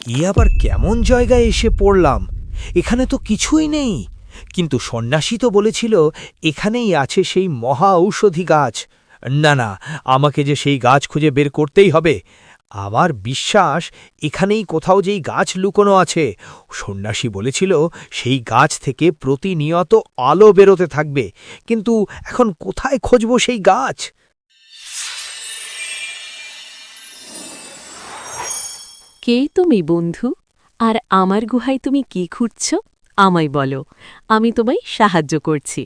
এ আবার কেমন জায়গায় এসে পড়লাম? এখানে তো কিছুই নেই। কিন্তু সন্ন্যাসী তো বলেছিল এখানেই আছে সেই মহা ঔষধি গাছ। না না, আমাকে যে সেই গাছ খুঁজে বের করতেই হবে। আমার বিশ্বাস এখানেই কোথাও যেই গাছ লুকোনো আছে। সন্ন্যাসী বলেছিল সেই গাছ থেকে প্রতিনিয়ত আলো বেরোতে থাকবে। কিন্তু এখন কোথায় খুঁজব সেই গাছ? কে তুমি বন্ধু? আর আমার গুহায় তুমি কি খুঁজছ? আমায় বলো, আমি তোমায় সাহায্য করছি।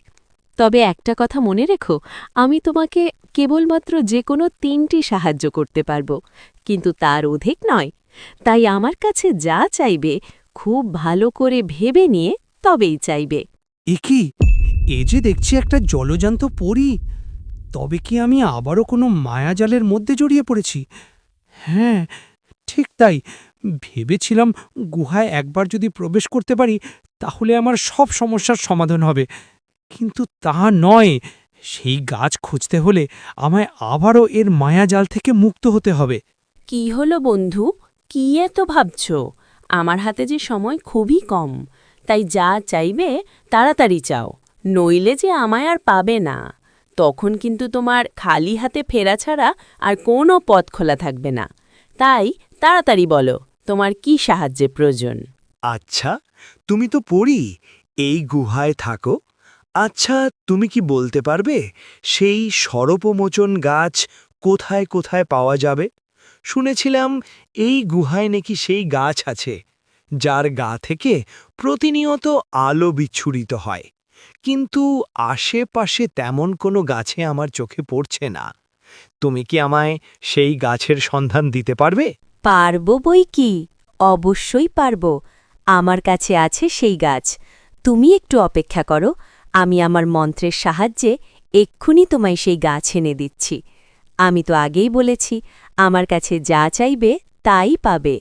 তবে একটা কথা মনে রেখো, আমি তোমাকে কেবলমাত্র যে কোনো ৩টি সাহায্য করতে পারব, কিন্তু তার অধিক নয়। তাই আমার কাছে যা চাইবে খুব ভালো করে ভেবে নিয়ে তবেই চাইবে। এ কি? এ যে দেখছি একটা জলজান্ত পরী। তবে কি আমি আবারও কোনো মায়াজালের মধ্যে জড়িয়ে পড়েছি? হ্যাঁ, ঠিক তাই। ভেবেছিলাম গুহায় একবার যদি প্রবেশ করতে পারি তাহলে আমার সব সমস্যার সমাধান হবে। কিন্তু তা নয়। সেই গাছ খুঁজতে হলে আমায় আবারও এর মায়াজাল থেকে মুক্ত হতে হবে। কি হলো বন্ধু? কি এত ভাবছ? আমার হাতে যে সময় খুবই কম, তাই যা চাইবে তাড়াতাড়ি চাও, নইলে যে আমায় আর পাবে না। তখন কিন্তু তোমার খালি হাতে ফেরা ছাড়া আর কোনো পথ খোলা থাকবে না। তাই তাড়াতাড়ি বলো, তোমার কি সাহায্যের প্রয়োজন? আচ্ছা, তুমি তো পড়ি এই গুহায় থাকো। আচ্ছা, তুমি কি বলতে পারবে সেই সর্পমোচন গাছ কোথায় কোথায় পাওয়া যাবে? শুনেছিলাম এই গুহায় নাকি সেই গাছ আছে যার গা থেকে প্রতিনিয়ত আলো বিচ্ছুরিত হয়। কিন্তু আশেপাশে তেমন কোনো গাছে আমার চোখে পড়ছে না। তুমি কি আমায় সেই গাছের সন্ধান দিতে পারবে? পারবো বই কি, অবশ্যই পারবো। আমার কাছে আছে সেই গাছ। তুমি একটু অপেক্ষা করো, আমি আমার মন্ত্রের সাহায্যে এক্ষুনি তোমায় সেই গাছ এনে দিচ্ছি। আমি তো আগেই বলেছি, আমার কাছে যা চাইবে তাই পাবে।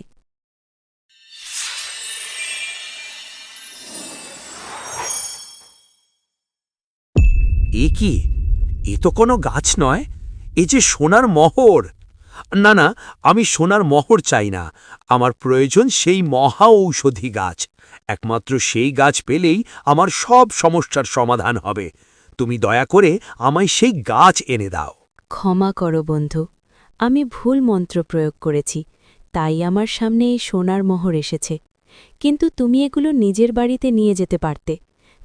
এ কি? এ তো কোনো গাছ নয়, এ যে সোনার মোহর। না না, আমি সোনার মোহর চাই না। আমার প্রয়োজন সেই মহা ঔষধি গাছ। একমাত্র সেই গাছ পেলেই আমার সব সমস্যার সমাধান হবে। তুমি দয়া করে আমায় সেই গাছ এনে দাও। ক্ষমা করো বন্ধু, আমি ভুল মন্ত্র প্রয়োগ করেছি, তাই আমার সামনে এই সোনার মোহর এসেছে। কিন্তু তুমি এগুলো নিজের বাড়িতে নিয়ে যেতে পারতে,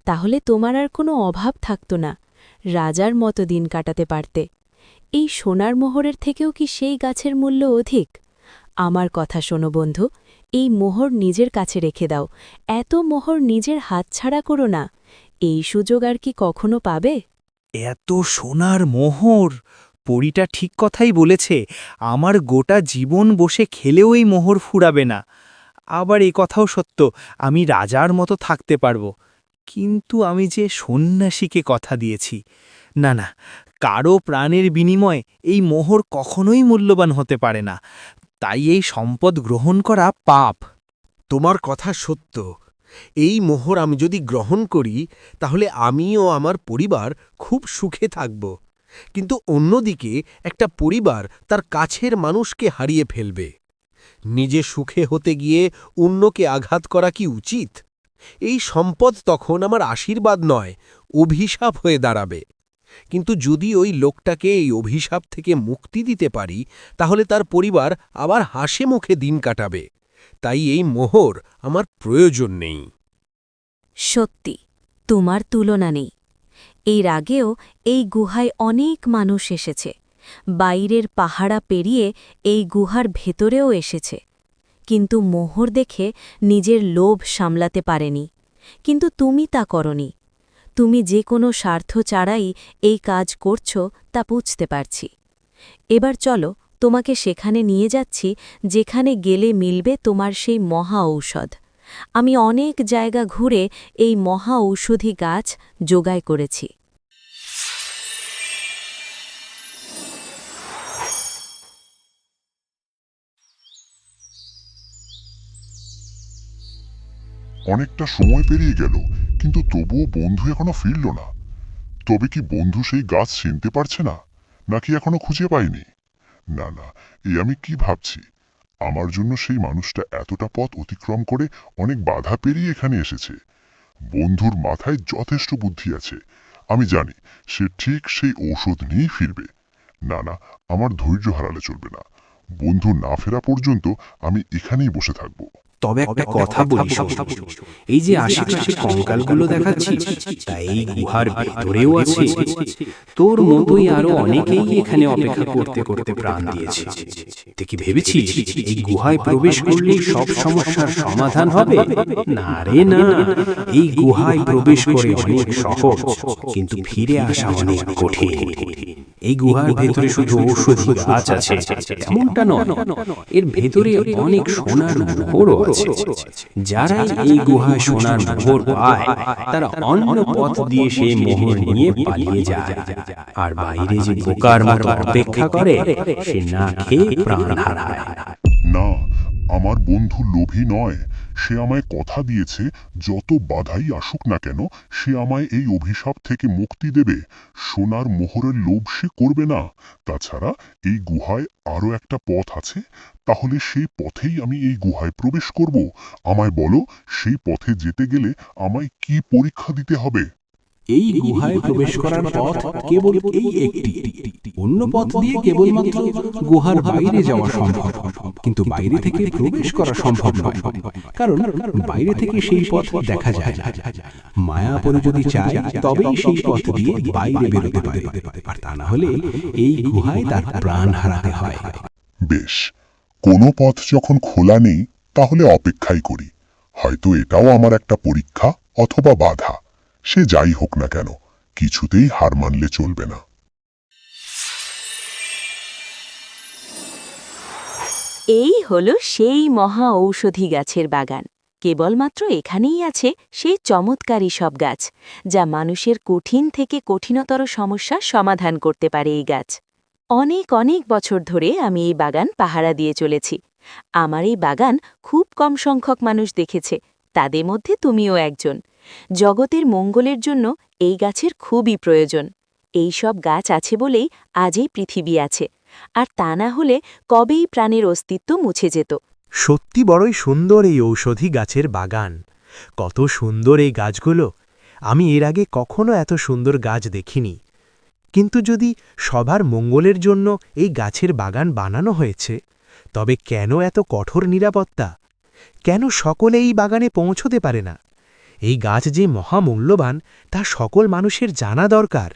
তাহলে তোমার আর কোনো অভাব থাকত না, রাজার মতো দিন কাটাতে পারতে। এই সোনার মোহরের থেকেও কি সেই গাছের মূল্য অধিক? আমার কথা শোনো বন্ধু, এই মোহর নিজের কাছে রেখে দাও। এত মোহর নিজের হাতছাড়া করো না। এই সুযোগ আর কি কখনো পাবে? এত সোনার মোহর! পরীটা ঠিক কথাই বলেছে। আমার গোটা জীবন বসে খেলেও এই মোহর ফুরাবে না। আবার এ কথাও সত্য, আমি রাজার মতো থাকতে পারব। কিন্তু আমি যে সন্ন্যাসীকে কথা দিয়েছি। না না, কারো প্রাণের বিনিময়ে এই মোহর কখনোই মূল্যবান হতে পারে না। তাই এই সম্পদ গ্রহণ করা পাপ। তোমার কথা সত্য। এই মোহর আমি যদি গ্রহণ করি তাহলে আমি ও আমার পরিবার খুব সুখে থাকব। কিন্তু অন্যদিকে একটা পরিবার তার কাছের মানুষকে হারিয়ে ফেলবে। নিজে সুখে হতে গিয়ে অন্যকে আঘাত করা কি উচিত? এই সম্পদ তখন আমার আশীর্বাদ নয়, অভিশাপ হয়ে দাঁড়াবে। কিন্তু যদি ওই লোকটাকে এই অভিশাপ থেকে মুক্তি দিতে পারি তাহলে তার পরিবার আবার হাসি মুখে দিন কাটাবে। তাই এই মোহর আমার প্রয়োজন নেই। সত্যি, তোমার তুলনা নেই। এর আগেও এই গুহায় অনেক মানুষ এসেছে, বাইরের পাহাড়া পেরিয়ে এই গুহার ভেতরেও এসেছে, কিন্তু মোহর দেখে নিজের লোভ সামলাতে পারেনি। কিন্তু তুমি তা করনি। তুমি যে কোনো স্বার্থ ছাড়াই এই কাজ করছ তা বুঝতে পারছি। এবার চলো, তোমাকে সেখানে নিয়ে যাচ্ছি যেখানে গেলে মিলবে তোমার সেই মহা ঔষধ। আমি অনেক জায়গা ঘুরে এই মহা ঔষধি গাছ জোগাড় করেছি। অনেকটা সময় পেরিয়ে গেল, কিন্তু তবুও বন্ধু এখনো ফিরল না। তবে কি বন্ধু সেই গাছ চিনতে পারছে না, নাকি এখনো খুঁজে পায়নি? না না, আমি কি ভাবছি? আমার জন্য সেই মানুষটা এতটা পথ অতিক্রম করে অনেক বাধা পেরিয়ে এখানে এসেছে। বন্ধুর মাথায় যথেষ্ট বুদ্ধি আছে। আমি জানি সে ঠিক সেই ঔষধ নিয়েই ফিরবে। না না, আমার ধৈর্য হারালে চলবে না। বন্ধু না ফেরা পর্যন্ত আমি এখানেই বসে থাকব। তবে একটা কথা বলি, এই যে আশেপাশে কঙ্কালগুলো দেখাচ্ছি, তা এই গুহার ভেতরেও আছে। তোর মতোই আরো অনেকেই এখানে অপেক্ষা করতে করতে প্রাণ দিয়েছে। তুই কি ভেবেছিস এই গুহায় প্রবেশ করলেই সব সমস্যার সমাধান হবে? না রে না, এই গুহায় প্রবেশ করে অনেক সহজ, কিন্তু ফিরে আসা অনেক কঠিন। এই গুহার ভেতরে শুধু ঔষধি গাছ আছে এমনটা নয়, এর ভেতরে অনেক সোনার মোহরও আছে। যারা এই গুহায় সোনার মোহর পায় তারা অন্য পথ দিয়ে সেই মোহর নিয়ে পালিয়ে যায়, আর বাইরে যে বোকার মতো অপেক্ষা করে সে না খেয়ে প্রাণ হারায়। না, আমার বন্ধু লোভী নয়। সে আমায় কথা দিয়েছে যত বাধাই আসুক না কেন সে আমায় এই অভিশাপ থেকে মুক্তি দেবে। সোনার মোহরের লোভ সে করবে না। তাছাড়া এই গুহায় আরও একটা পথ আছে। তাহলে সেই পথেই আমি এই গুহায় প্রবেশ করব। আমায় বলো, সেই পথে যেতে গেলে আমায় কি পরীক্ষা দিতে হবে? এই গুহায় প্রবেশ করার পথ কেবল এই একটি। অন্য পথ দিয়ে কেবলমাত্র গুহার বাইরে যাওয়া সম্ভব, কিন্তু বাইরে থেকে প্রবেশ করা সম্ভব নয়, কারণ বাইরে থেকে সেই পথ দেখা যায় না। মায়াপুরে যদি চায় তবেই সেই পথ দিয়ে বাইরে বেরোতে পারে, আর তা না হলে এই গুহায় তার প্রাণ হারাতে হয়। বেশ, কোনো পথ যখন খোলা নেই তাহলে অপেক্ষাই করি। হয়তো এটাও আমার একটা পরীক্ষা অথবা বাধা। সে যাই হোক না কেন, কিছুতেই হার মানলে চলবে না। এই হলো সেই মহা ঔষধি গাছের বাগান। কেবলমাত্র এখানেই আছে সেই চমৎকারী সব গাছ, যা মানুষের কঠিন থেকে কঠিনতর সমস্যা সমাধান করতে পারে এই গাছ। অনেক অনেক বছর ধরে আমি এই বাগান পাহারা দিয়ে চলেছি। আমার এই বাগান খুব কম সংখ্যক মানুষ দেখেছে, তাদের মধ্যে তুমিও একজন। জগতের মঙ্গলের জন্য এই গাছের খুবই প্রয়োজন। এই সব গাছ আছে বলেই আজ এই পৃথিবী আছে, আর তা না হলে কবেই প্রাণের অস্তিত্ব মুছে যেত। সত্যি বড়ই সুন্দর এই ঔষধি গাছের বাগান। কত সুন্দর এই গাছগুলো! আমি এর আগে কখনো এত সুন্দর গাছ দেখিনি। কিন্তু যদি সবার মঙ্গলের জন্য এই গাছের বাগান বানানো হয়েছে, তবে কেন এত কঠোর নিরাপত্তা? কেন সকলে এই বাগানে পৌঁছতে পারে না? এই গাছ যে মহামূল্যবান তা সকল মানুষের জানা দরকার।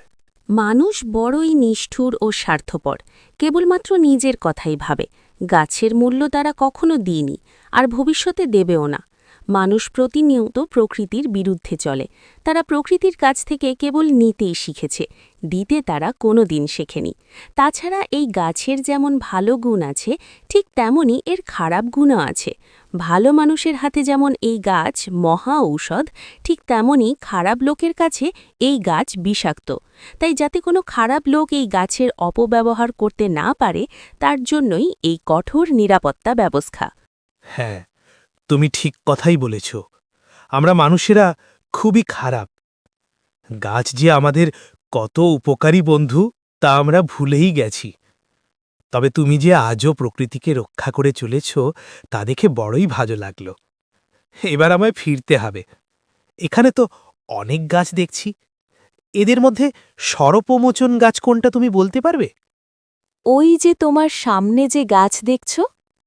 মানুষ বড়ই নিষ্ঠুর ও স্বার্থপর, কেবলমাত্র নিজের কথাই ভাবে। গাছের মূল্য তারা কখনো দিইনি, আর ভবিষ্যতে দেবেও না। মানুষ প্রতিনিয়ত প্রকৃতির বিরুদ্ধে চলে। তারা প্রকৃতির কাছ থেকে কেবল নিতেই শিখেছে, দিতে তারা কোনো দিন শেখেনি। তাছাড়া এই গাছের যেমন ভালো গুণ আছে, ঠিক তেমনই এর খারাপ গুণও আছে। ভালো মানুষের হাতে যেমন এই গাছ মহা ঔষধ, ঠিক তেমনই খারাপ লোকের কাছে এই গাছ বিষাক্ত। তাই যাতে কোনো খারাপ লোক এই গাছের অপব্যবহার করতে না পারে, তার জন্যই এই কঠোর নিরাপত্তা ব্যবস্থা। হ্যাঁ, তুমি ঠিক কথাই বলেছ। আমরা মানুষেরা খুবই খারাপ। গাছ যে আমাদের কত উপকারী বন্ধু তা আমরা ভুলেই গেছি। তবে তুমি যে আজও প্রকৃতিকে রক্ষা করে চলেছ তা দেখে বড়ই ভালো লাগল। এবার আমায় ফিরতে হবে। এখানে তো অনেক গাছ দেখছি। এদের মধ্যে সর্পমোচন গাছ কোনটা তুমি বলতে পারবে? ওই যে তোমার সামনে যে গাছ দেখছ,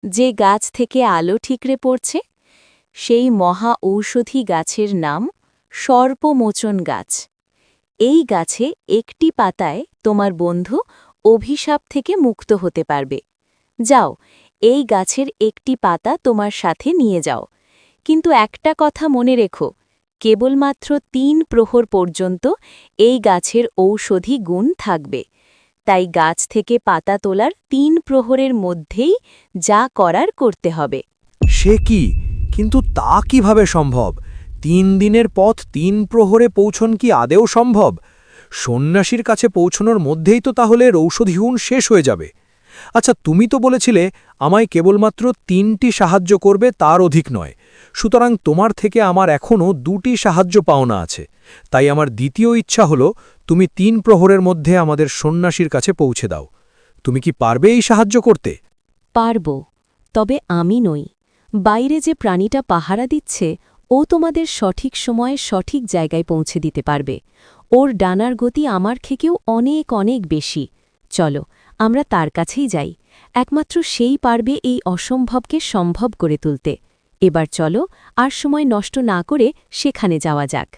যে গাছ থেকে আলো ঠিকরে পড়ছে, সেই মহা ঔষধি গাছের নাম সর্পমোচন গাছ। এই গাছে একটি পাতায় তোমার বন্ধু অভিশাপ থেকে মুক্ত হতে পারবে। যাও, এই গাছের একটি পাতা তোমার সাথে নিয়ে যাও। কিন্তু একটা কথা মনে রেখো, কেবলমাত্র ৩ প্রহর পর্যন্ত এই গাছের ঔষধি গুণ থাকবে। তাই গাছ থেকে পাতা তোলার ৩ প্রহরের মধ্যেই যা করার করতে হবে। সে কি? কিন্তু তা কিভাবে সম্ভব? ৩ দিনের পথ ৩ প্রহরে পৌঁছন কি আদেও সম্ভব? সন্ন্যাসীর কাছে পৌঁছনোর মধ্যেই তো তাহলে ঔষধি গুণ শেষ হয়ে যাবে। আচ্ছা, তুমি তো বলেছিলে আমায় কেবলমাত্র ৩টি সাহায্য করবে, তার অধিক নয়। সুতরাং তোমার থেকে আমার এখনও 2টি সাহায্য পাওনা আছে। তাই আমার দ্বিতীয় ইচ্ছা হল তুমি ৩ প্রহরের মধ্যে আমাদের সন্ন্যাসীর কাছে পৌঁছে দাও। তুমি কি পারবে এই সাহায্য করতে? পারব, তবে আমি নই। বাইরে যে প্রাণীটা পাহারা দিচ্ছে ও তোমাদের সঠিক সময়ে সঠিক জায়গায় পৌঁছে দিতে পারবে। ওর ডানার গতি আমার থেকেও অনেক অনেক বেশি। চলো আমরা তার কাছেই যাই। একমাত্র সেই পারবে এই অসম্ভবকে সম্ভব করে তুলতে। এবার চলো আর সময় নষ্ট না করে সেখানে যাওয়া যাক।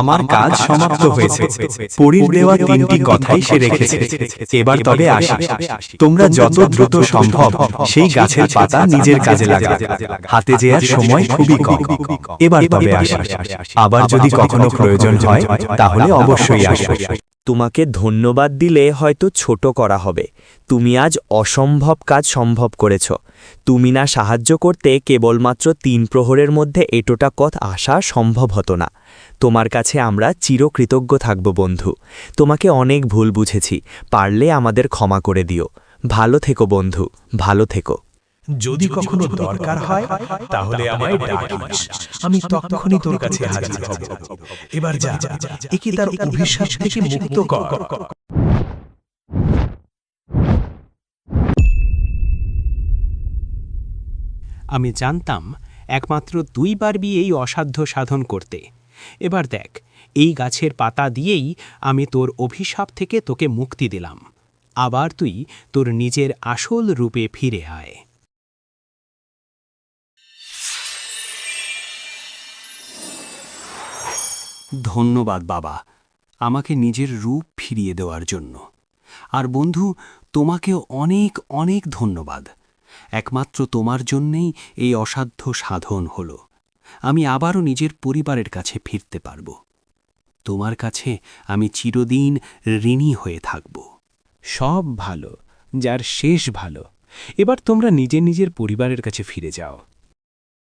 আমার কাজ সমাপ্ত হয়েছে। পরীর দেওয়া 3টি কথাই সে রেখেছে। এবার তবে আসি। তোমরা যত দ্রুত সম্ভব সেই গাছের পাতা নিজের কাজে লাগাও। হাতে যে আর সময় খুবই কম। এবার তবে আসি। আবার যদি কখনো প্রয়োজন হয় তাহলে অবশ্যই আসো। তোমাকে ধন্যবাদ দিলে হয়তো ছোট করা হবে। তুমি আজ অসম্ভব কাজ সম্ভব করেছ। তুমি না সাহায্য করতে কেবলমাত্র 3 প্রহরের মধ্যে এটোটা পথ আসা সম্ভব হতো না। তোমার কাছে আমরা চিরকৃতজ্ঞ থাকব বন্ধু। তোমাকে অনেক ভুল বুঝেছি, পারলে আমাদের ক্ষমা করে দিও। ভালো থেকো বন্ধু, ভালো থেকো। যদি কখনো দরকার হয় তাহলে আমায় ডাকিস, আমি তখনই তোর কাছে হাজির হব। এবার যা, একে তার অভিশাপ থেকে মুক্ত কর। আমি জানতাম একমাত্র তুই পারবি এই অসাধ্য সাধন করতে। এবার দেখ, এই গাছের পাতা দিয়েই আমি তোর অভিশাপ থেকে তোকে মুক্তি দিলাম। আবার তুই তোর নিজের আসল রূপে ফিরে আয়। ধন্যবাদ বাবা, আমাকে নিজের রূপ ফিরিয়ে দেওয়ার জন্য। আর বন্ধু, তোমাকেও অনেক অনেক ধন্যবাদ। একমাত্র তোমার জন্যেই এই অসাধ্য সাধন হল। আমি আবারও নিজের পরিবারের কাছে ফিরতে পারব। তোমার কাছে আমি চিরদিন ঋণী হয়ে থাকব। সব ভালো, যার শেষ ভালো। এবার তোমরা নিজের নিজের পরিবারের কাছে ফিরে যাও।